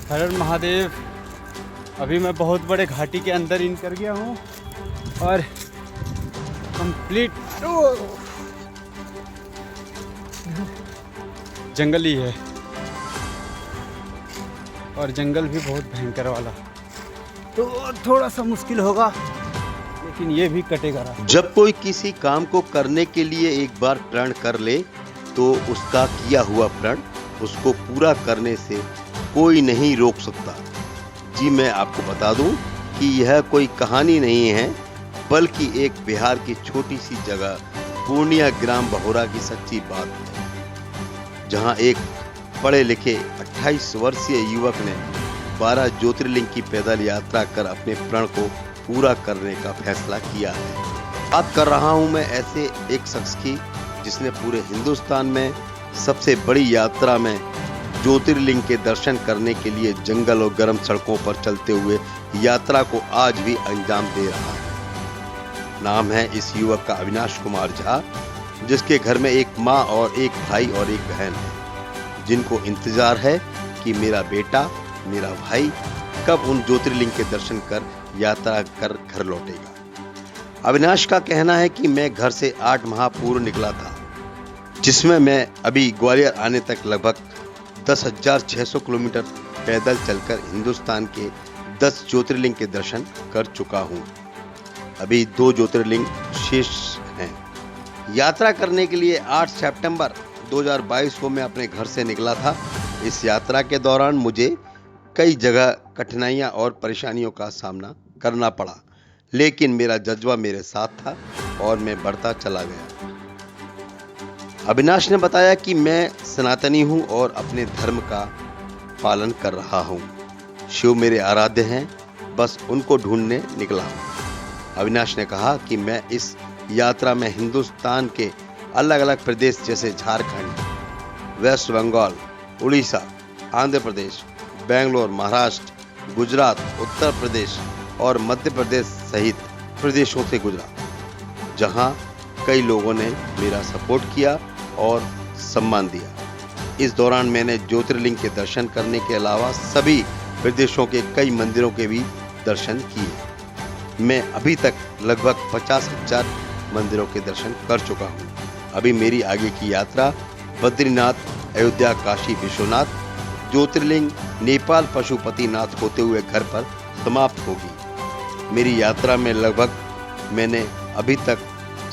हर हर महादेव। अभी मैं बहुत बड़े घाटी के अंदर इन कर गया हूँ और कंप्लीट जंगल ही है और जंगल भी बहुत भयंकर वाला, तो थोड़ा सा मुश्किल होगा लेकिन ये भी कटेगा रास्ता। जब कोई किसी काम को करने के लिए एक बार प्रण कर ले तो उसका किया हुआ प्रण उसको पूरा करने से कोई नहीं रोक सकता। जी मैं आपको बता दूं कि यह कोई कहानी नहीं है, बल्कि एक बिहार की छोटी सी जगह पूर्णिया ग्राम बहोरा की सच्ची बात है, जहां एक पढ़े लिखे 28 वर्षीय युवक ने 12 ज्योतिर्लिंग की पैदल यात्रा कर अपने प्रण को पूरा करने का फैसला किया है। बात कर रहा हूं मैं ऐसे एक शख्स की जिसने पूरे हिंदुस्तान में सबसे बड़ी यात्रा में ज्योतिर्लिंग के दर्शन करने के लिए जंगल और गर्म सड़कों पर चलते हुए यात्रा को आज भी अंजाम दे रहा है। नाम है इस युवक का अविनाश कुमार झा, जिसके घर में एक माँ और एक भाई और एक बहन है, जिनको इंतजार है कि मेरा बेटा मेरा भाई कब उन ज्योतिर्लिंग के दर्शन कर यात्रा कर घर लौटेगा। अविनाश का कहना है कि मैं घर से 8 माह पूर्व निकला था, जिसमें मैं अभी ग्वालियर आने तक लगभग 10,600 किलोमीटर पैदल चलकर हिंदुस्तान के 10 ज्योतिर्लिंग के दर्शन कर चुका हूं। अभी 2 ज्योतिर्लिंग शेष हैं। यात्रा करने के लिए 8 सितंबर 2022 को मैं अपने घर से निकला था। इस यात्रा के दौरान मुझे कई जगह कठिनाइयां और परेशानियों का सामना करना पड़ा, लेकिन मेरा जज्बा मेरे साथ था और मैं बढ़ता चला गया। अविनाश ने बताया कि मैं सनातनी हूं और अपने धर्म का पालन कर रहा हूं। शिव मेरे आराध्य हैं, बस उनको ढूंढने निकला हूं। अविनाश ने कहा कि मैं इस यात्रा में हिंदुस्तान के अलग अलग प्रदेश जैसे झारखंड, वेस्ट बंगाल, उड़ीसा, आंध्र प्रदेश, बेंगलोर, महाराष्ट्र, गुजरात, उत्तर प्रदेश और मध्य प्रदेश सहित प्रदेशों से गुजरा, जहां कई लोगों ने मेरा सपोर्ट किया और सम्मान दिया। इस दौरान मैंने ज्योतिर्लिंग के दर्शन करने के अलावा सभी प्रदेशों के कई मंदिरों के भी दर्शन किए। मैं अभी तक लगभग 50,000 मंदिरों के दर्शन कर चुका हूँ। अभी मेरी आगे की यात्रा बद्रीनाथ, अयोध्या, काशी विश्वनाथ, ज्योतिर्लिंग, नेपाल पशुपतिनाथ होते हुए घर पर समाप्त होगी। मेरी यात्रा में लगभग मैंने अभी तक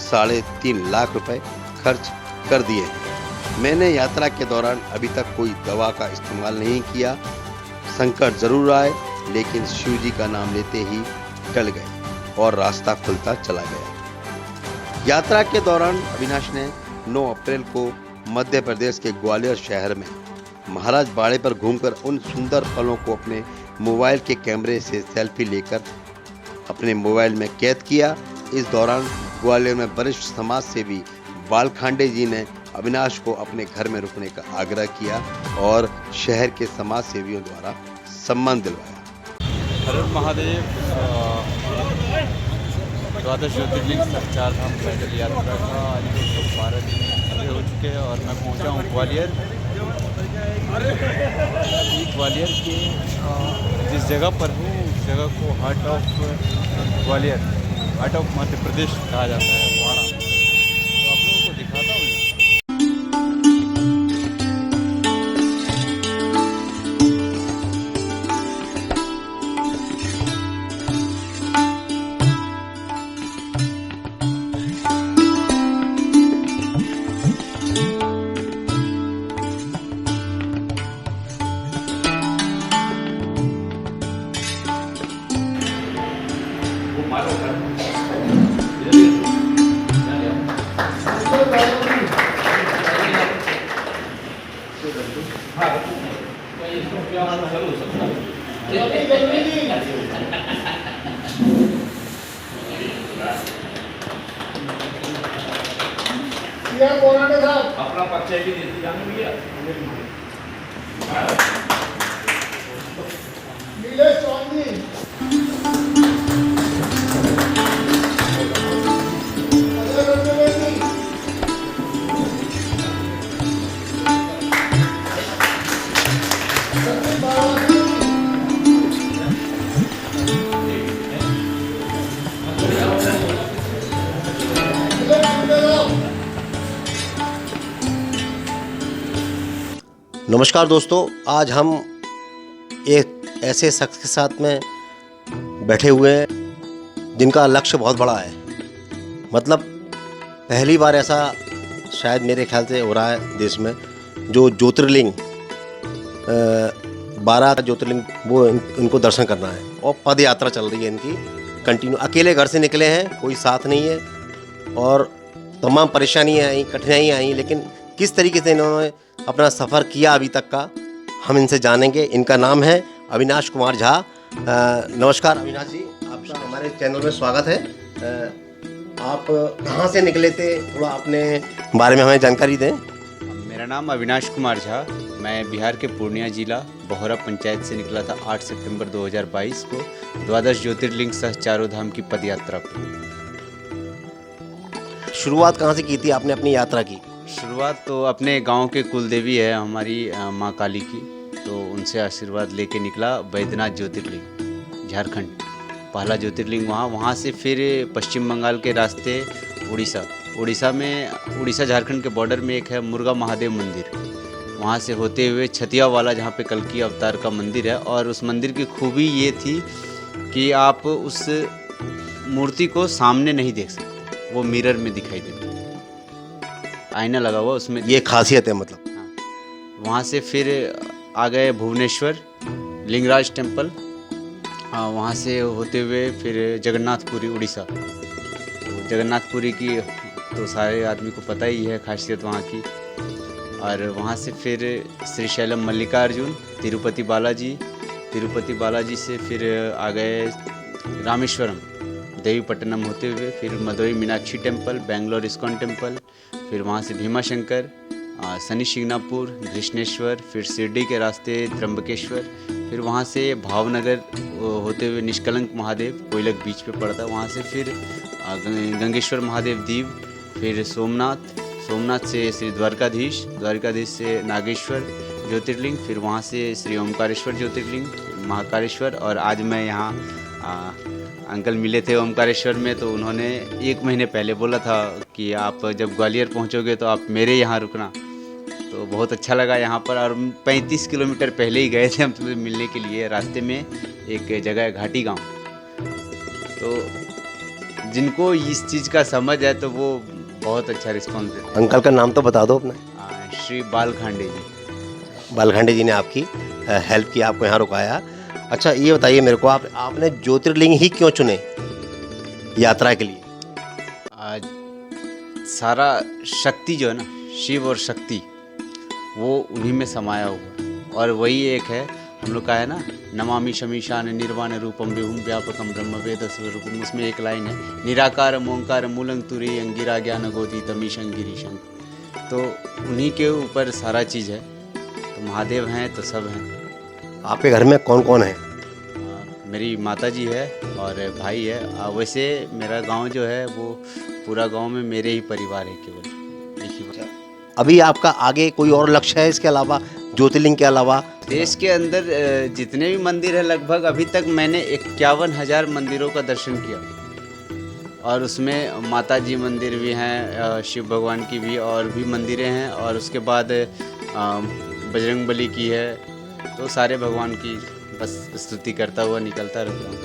3.5 लाख रुपए खर्च कर दिए हैं। मैंने यात्रा के दौरान अभी तक कोई दवा का इस्तेमाल नहीं किया। संकट जरूर आए, लेकिन शिव जी का नाम लेते ही टल गए और रास्ता खुलता चला गया। यात्रा के दौरान अविनाश ने 9 अप्रैल को मध्य प्रदेश के ग्वालियर शहर में महाराज बाड़े पर घूमकर उन सुंदर पलों को अपने मोबाइल के कैमरे से सेल्फी लेकर अपने मोबाइल में कैद किया। इस दौरान ग्वालियर में वरिष्ठ समाज सेवी बालखांडे जी ने अविनाश को अपने घर में रुकने का आग्रह किया और शहर के समाज सेवियों द्वारा सम्मान दिलवाया। हर हर महादेव। 12 ज्योतिर्लिंग 4 धाम पैदल यात्रा का आज 12 दिन पूरे हो चुके हैं और मैं पहुंचा हूं ग्वालियर। ग्वालियर के जिस जगह पर हूँ उस जगह को heart of Gwalior, heart of Madhya Pradesh कहा जाता है, वाड़ा। तो आप लोगों को दिखाता हूँ। अपना पक्ष है कि भैया नीलेश चौधरी बाबा नमस्कार दोस्तों, आज हम एक ऐसे शख्स के साथ में बैठे हुए हैं जिनका लक्ष्य बहुत बड़ा है। मतलब पहली बार ऐसा शायद मेरे ख्याल से हो रहा है देश में, जो ज्योतिर्लिंग 12 ज्योतिर्लिंग वो इनको दर्शन करना है। और पद यात्रा चल रही है इनकी कंटिन्यू। अकेले घर से निकले हैं, कोई साथ नहीं है और तमाम परेशानियाँ आई, कठिनाइयाँ आई, लेकिन किस तरीके से इन्होंने अपना सफ़र किया अभी तक का हम इनसे जानेंगे। इनका नाम है अविनाश कुमार झा। नमस्कार अविनाश जी, आपका हमारे चैनल में स्वागत है। आप कहाँ से निकले थे, थोड़ा अपने बारे में हमें जानकारी दें। मेरा नाम अविनाश कुमार झा, मैं बिहार के पूर्णिया जिला बहोरा पंचायत से निकला था 8 सितंबर 2022 को 12 ज्योतिर्लिंग सह चारों धाम की पदयात्रा पर। शुरुआत कहाँ से की थी आपने अपनी यात्रा की? शुरुआत तो अपने गांव के कुलदेवी है हमारी माँ काली की, तो उनसे आशीर्वाद लेके निकला। बैद्यनाथ ज्योतिर्लिंग झारखंड पहला ज्योतिर्लिंग वहाँ से फिर पश्चिम बंगाल के रास्ते उड़ीसा झारखंड के बॉर्डर में एक है मुर्गा महादेव मंदिर, वहाँ से होते हुए छतियावाला जहाँ पे कल्कि अवतार का मंदिर है। और उस मंदिर की खूबी ये थी कि आप उस मूर्ति को सामने नहीं देख सकते, वो मिरर में दिखाई देती, आईना लगा हुआ उसमें। ये खासियत है मतलब। हाँ, वहाँ से फिर आ गए भुवनेश्वर लिंगराज टेम्पल, वहाँ से होते हुए फिर जगन्नाथपुरी उड़ीसा। तो जगन्नाथपुरी की तो सारे आदमी को पता ही है खासियत वहाँ की। और वहाँ से फिर श्रीशैलम मल्लिकार्जुन, तिरुपति बालाजी से फिर आ गए रामेश्वरम देवीपट्टनम होते हुए, फिर Madurai Meenakshi temple, Bangalore ISKCON temple, फिर वहाँ से भीमाशंकर, शनि शिंगणापुर, कृष्णेश्वर, फिर शिरडी के रास्ते त्र्यंबकेश्वर, फिर वहाँ से भावनगर होते हुए निष्कलंक महादेव कोयलक बीच पे पड़ता है, वहाँ से फिर गंगेश्वर महादेव दीव, फिर सोमनाथ से श्री द्वारकाधीश से नागेश्वर ज्योतिर्लिंग, फिर वहाँ से श्री ओमकारेश्वर ज्योतिर्लिंग, महाकालेश्वर। और आज मैं यहाँ अंकल मिले थे ओमकारेश्वर में, तो उन्होंने 1 महीने पहले बोला था कि आप जब ग्वालियर पहुँचोगे तो आप मेरे यहाँ रुकना। तो बहुत अच्छा लगा यहाँ पर। और 35 किलोमीटर पहले ही गए थे हम तुमसे मिलने के लिए। रास्ते में एक जगह है घाटी गांव, तो जिनको इस चीज़ का समझ है तो वो बहुत अच्छा रिस्पॉन्स देते। अंकल का नाम तो बता दो अपना। श्री बालखांडे जी ने आपकी हेल्प की, आपको यहाँ रुकाया। अच्छा ये बताइए मेरे को, आपने ज्योतिर्लिंग ही क्यों चुने यात्रा के लिए? सारा शक्ति जो है ना, शिव और शक्ति, वो उन्हीं में समाया हुआ। और वही एक है हम लोग का है ना, नमामि शमीशान निर्वाण रूपम विभुम व्यापकम ब्रह्म वेद स्वरूपम। उसमें एक लाइन है, निराकार ओंकार मूलंग तुरी अंगिरा ज्ञान गोदी तमीशं गिरीशं। तो उन्हीं के ऊपर सारा चीज़ है। तो महादेव हैं तो सब हैं। आपके घर में कौन कौन है? मेरी माता जी है और भाई है। वैसे मेरा गांव जो है वो पूरा गांव में मेरे ही परिवार है, केवल एक ही। अभी आपका आगे कोई और लक्ष्य है इसके अलावा, ज्योतिर्लिंग के अलावा? देश के अंदर जितने भी मंदिर है लगभग अभी तक मैंने 51,000 मंदिरों का दर्शन किया। और उसमें माता जी मंदिर भी हैं, शिव भगवान की भी और भी मंदिरें हैं। और उसके बाद बजरंगबली की है। तो सारे भगवान की बस स्तुति करता हुआ निकलता रहता हूँ।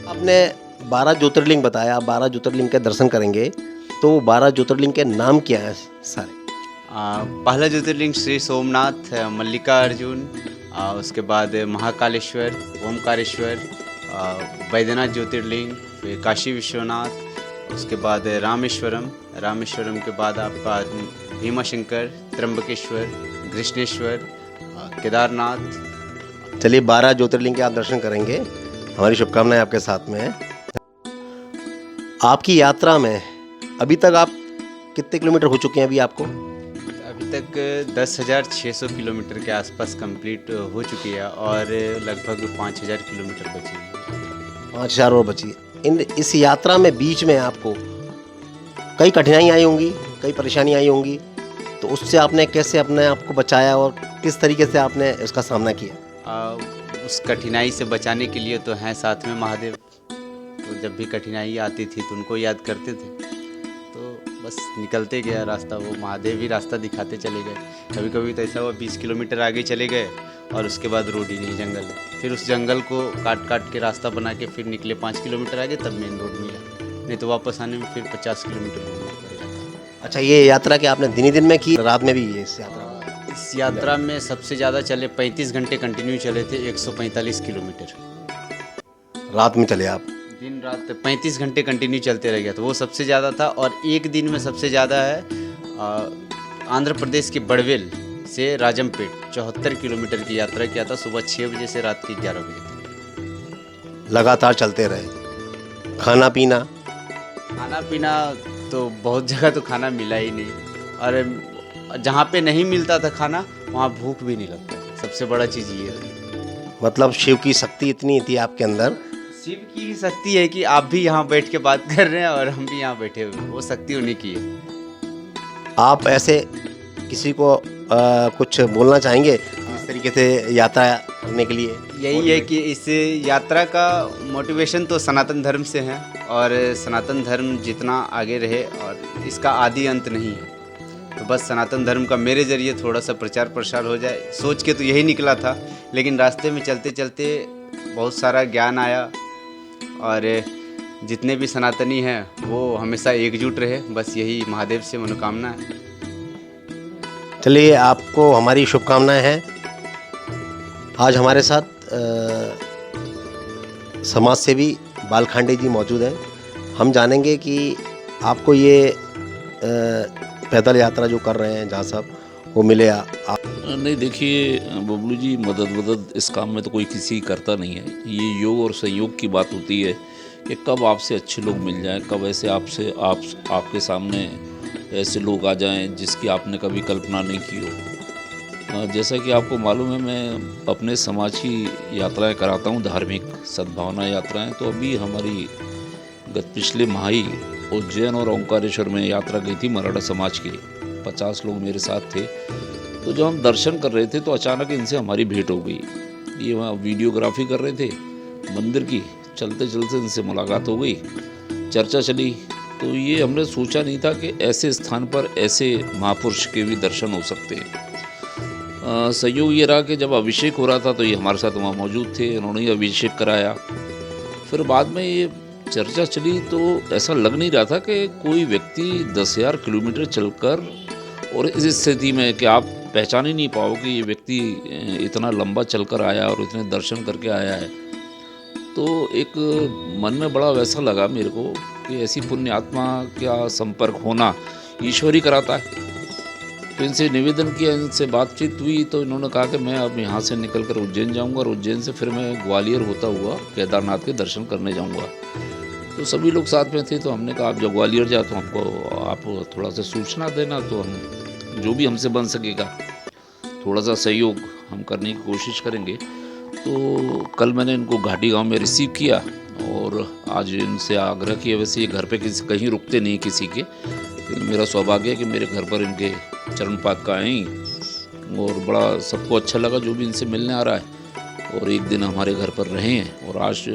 आपने 12 ज्योतिर्लिंग बताया, 12 ज्योतिर्लिंग के दर्शन करेंगे, तो 12 ज्योतिर्लिंग के नाम क्या हैं सारे? पहला ज्योतिर्लिंग श्री सोमनाथ मल्लिकार्जुन, उसके बाद महाकालेश्वर, ओमकारेश्वर, बैद्यनाथ ज्योतिर्लिंग, फिर काशी विश्वनाथ, उसके बाद रामेश्वरम के बाद आपका भीमाशंकर, त्र्यंबकेश्वर, कृष्णेश्वर, केदारनाथ। चलिए 12 ज्योतिर्लिंग के आप दर्शन करेंगे, हमारी शुभकामनाएं आपके साथ में है। आपकी यात्रा में अभी तक आप कितने किलोमीटर हो चुके हैं अभी आपको? अभी तक 10,600 किलोमीटर के आसपास कंप्लीट हो चुकी है और लगभग 5,000 किलोमीटर बची है। 5,000 और बची है। इस यात्रा में बीच में आपको कई कठिनाई आई होंगी, कई परेशानी आई होंगी, तो उससे आपने कैसे अपने आप को बचाया और किस तरीके से आपने उसका सामना किया? उस कठिनाई से बचाने के लिए तो हैं साथ में महादेव। तो जब भी कठिनाई आती थी तो उनको याद करते थे, तो बस निकलते गया रास्ता, वो महादेव भी रास्ता दिखाते चले गए। कभी कभी तो ऐसा हुआ 20 किलोमीटर आगे चले गए और उसके बाद रोड ही नहीं, जंगल है। फिर उस जंगल को काट काट के रास्ता बना के फिर निकले 5 किलोमीटर आगे, तब मेन रोड मिला, नहीं तो वापस आने में फिर 50 किलोमीटर घूमना पड़ जाता। अच्छा, ये यात्रा कि आपने दिन ही दिन में की, रात में भी ये इस यात्रा में? इस यात्रा में सबसे ज़्यादा चले 35 घंटे कंटिन्यू चले थे, 145 किलोमीटर रात में चले आप? दिन रात 35 घंटे कंटिन्यू चलते रह गया, तो वो सबसे ज़्यादा था। और एक दिन में सबसे ज़्यादा है आंध्र प्रदेश के बड़वेल से राजमपेट 74 किलोमीटर की यात्रा किया था, सुबह 6 बजे से रात के 11 बजे तक। लगातार चलते रहे। खाना पीना? खाना पीना तो बहुत जगह तो खाना मिला ही नहीं, और जहाँ पे नहीं मिलता था खाना वहाँ भूख भी नहीं लगता था। सबसे बड़ा चीज़ ये है। मतलब शिव की शक्ति इतनी थी आपके अंदर? शिव की ही शक्ति है कि आप भी यहाँ बैठ के बात कर रहे हैं और हम भी यहाँ बैठे हुए हैं, वो शक्ति उन्हीं की है। आप ऐसे किसी को कुछ बोलना चाहेंगे इस तरीके से यात्रा करने के लिए? यही है कि इस यात्रा का मोटिवेशन तो सनातन धर्म से है, और सनातन धर्म जितना आगे रहे और इसका आदि अंत नहीं है, तो बस सनातन धर्म का मेरे ज़रिए थोड़ा सा प्रचार प्रसार हो जाए, सोच के तो यही निकला था। लेकिन रास्ते में चलते चलते बहुत सारा ज्ञान आया, और जितने भी सनातनी हैं वो हमेशा एकजुट रहे, बस यही महादेव से मनोकामना है। चलिए, आपको हमारी शुभकामनाएं हैं। आज हमारे साथ समाज सेवी बालखांडे जी मौजूद हैं। हम जानेंगे कि आपको ये पैदल यात्रा जो कर रहे हैं जहाँ साहब, वो मिले आप? नहीं, देखिए बबलू जी, मदद इस काम में तो कोई किसी करता नहीं है। ये योग और संयोग की बात होती है कि कब आपसे अच्छे लोग मिल जाएं, कब ऐसे आपके सामने ऐसे लोग आ जाएं जिसकी आपने कभी कल्पना नहीं की हो। जैसा कि आपको मालूम है, मैं अपने समाज की यात्राएं कराता हूं, धार्मिक सद्भावना यात्राएं। तो अभी हमारी पिछले माह ही उज्जैन और ओंकारेश्वर में यात्रा गई थी मराठा समाज की। 50 लोग मेरे साथ थे। तो जब हम दर्शन कर रहे थे तो अचानक इनसे हमारी भेंट हो गई। ये वहाँ वीडियोग्राफी कर रहे थे मंदिर की, चलते चलते इनसे मुलाकात हो गई, चर्चा चली। तो ये हमने सोचा नहीं था कि ऐसे स्थान पर ऐसे महापुरुष के भी दर्शन हो सकते हैं। संयोग ये रहा कि जब अभिषेक हो रहा था तो ये हमारे साथ वहाँ मौजूद थे, इन्होंने ही अभिषेक कराया। फिर बाद में ये चर्चा चली तो ऐसा लग नहीं रहा था कि कोई व्यक्ति 10,000 किलोमीटर चलकर, और इस स्थिति में कि आप पहचान ही नहीं पाओ कि ये व्यक्ति इतना लंबा चलकर आया और इतने दर्शन करके आया है। तो एक मन में बड़ा वैसा लगा मेरे को कि ऐसी पुण्य आत्मा का संपर्क होना ईश्वर ही कराता है। तो इनसे निवेदन किया, इनसे बातचीत हुई, तो इन्होंने कहा कि मैं अब यहाँ से निकल कर उज्जैन जाऊँगा और उज्जैन से फिर मैं ग्वालियर होता हुआ केदारनाथ के दर्शन करने जाऊँगा। तो सभी लोग साथ में थे, तो हमने कहा आप जब ग्वालियर जाओ तो हमको आप थोड़ा सा सूचना देना, तो हम जो भी हमसे बन सकेगा थोड़ा सा सहयोग हम करने की कोशिश करेंगे। तो कल मैंने इनको घाटी गांव में रिसीव किया और आज इनसे आग्रह किया। वैसे ये घर पे कहीं रुकते नहीं किसी के, लेकिन मेरा सौभाग्य है कि मेरे घर पर इनके चरण पाद का आई और बड़ा सबको अच्छा लगा जो भी इनसे मिलने आ रहा है। और एक दिन हमारे घर पर रहे हैं और आज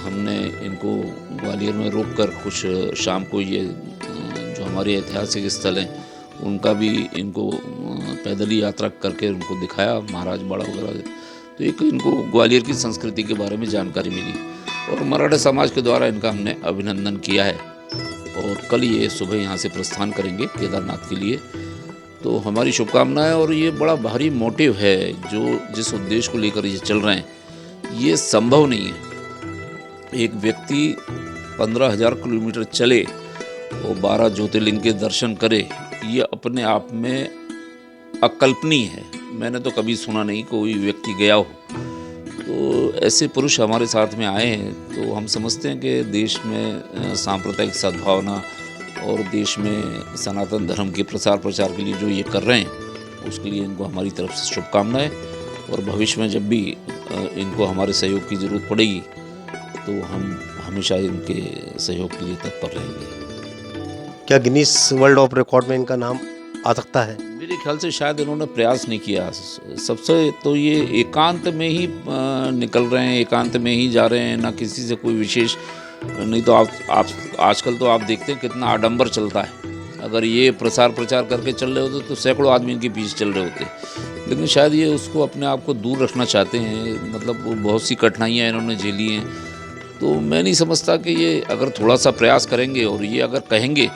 हमने इनको ग्वालियर में रोक कर कुछ शाम को ये जो हमारे ऐतिहासिक स्थल हैं उनका भी इनको पैदल ही यात्रा करके उनको दिखाया, महाराज बाड़ा वगैरह। तो एक इनको ग्वालियर की संस्कृति के बारे में जानकारी मिली और मराठा समाज के द्वारा इनका हमने अभिनंदन किया है। और कल ये सुबह यहाँ से प्रस्थान करेंगे केदारनाथ के लिए। तो हमारी शुभकामनाएं, और ये बड़ा भारी मोटिव है जो जिस उद्देश्य को लेकर ये चल रहे हैं, ये संभव नहीं है। एक व्यक्ति 15,000 किलोमीटर चले और 12 ज्योतिर्लिंग के दर्शन करे, ये अपने आप में अकल्पनीय है। मैंने तो कभी सुना नहीं कोई व्यक्ति गया हो। तो ऐसे पुरुष हमारे साथ में आए हैं, तो हम समझते हैं कि देश में सांप्रदायिक सद्भावना और देश में सनातन धर्म के प्रचार के लिए जो ये कर रहे हैं उसके लिए इनको हमारी तरफ से शुभकामनाएं। और भविष्य में जब भी इनको हमारे सहयोग की ज़रूरत पड़ेगी तो हम हमेशा इनके सहयोग के लिए तत्पर रहेंगे। क्या गिनीज वर्ल्ड ऑफ रिकॉर्ड में इनका नाम आ सकता है? मेरे ख्याल से शायद इन्होंने प्रयास नहीं किया। सबसे तो ये एकांत में ही निकल रहे हैं, एकांत में ही जा रहे हैं, ना किसी से कोई विशेष नहीं तो आप आजकल तो आप देखते हैं कितना आडंबर चलता है। अगर ये प्रचार करके चल रहे होते तो सैकड़ों आदमी इनके पीछे चल रहे होते, लेकिन शायद ये उसको अपने आप को दूर रखना चाहते हैं। मतलब बहुत सी कठिनाइयाँ इन्होंने झेली हैं, तो मैं नहीं समझता कि ये अगर थोड़ा सा प्रयास करेंगे और ये अगर कहेंगे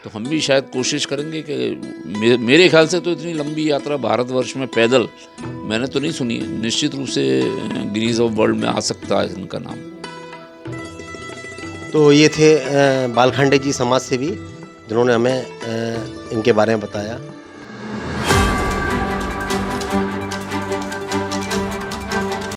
तो हम भी शायद कोशिश करेंगे कि मेरे ख्याल से तो इतनी लंबी यात्रा भारतवर्ष में पैदल मैंने तो नहीं सुनी है। निश्चित रूप से गिनीज ऑफ वर्ल्ड में आ सकता है इनका नाम। तो ये थे बालखांडे जी समाज सेवी, जिन्होंने हमें इनके बारे में बताया।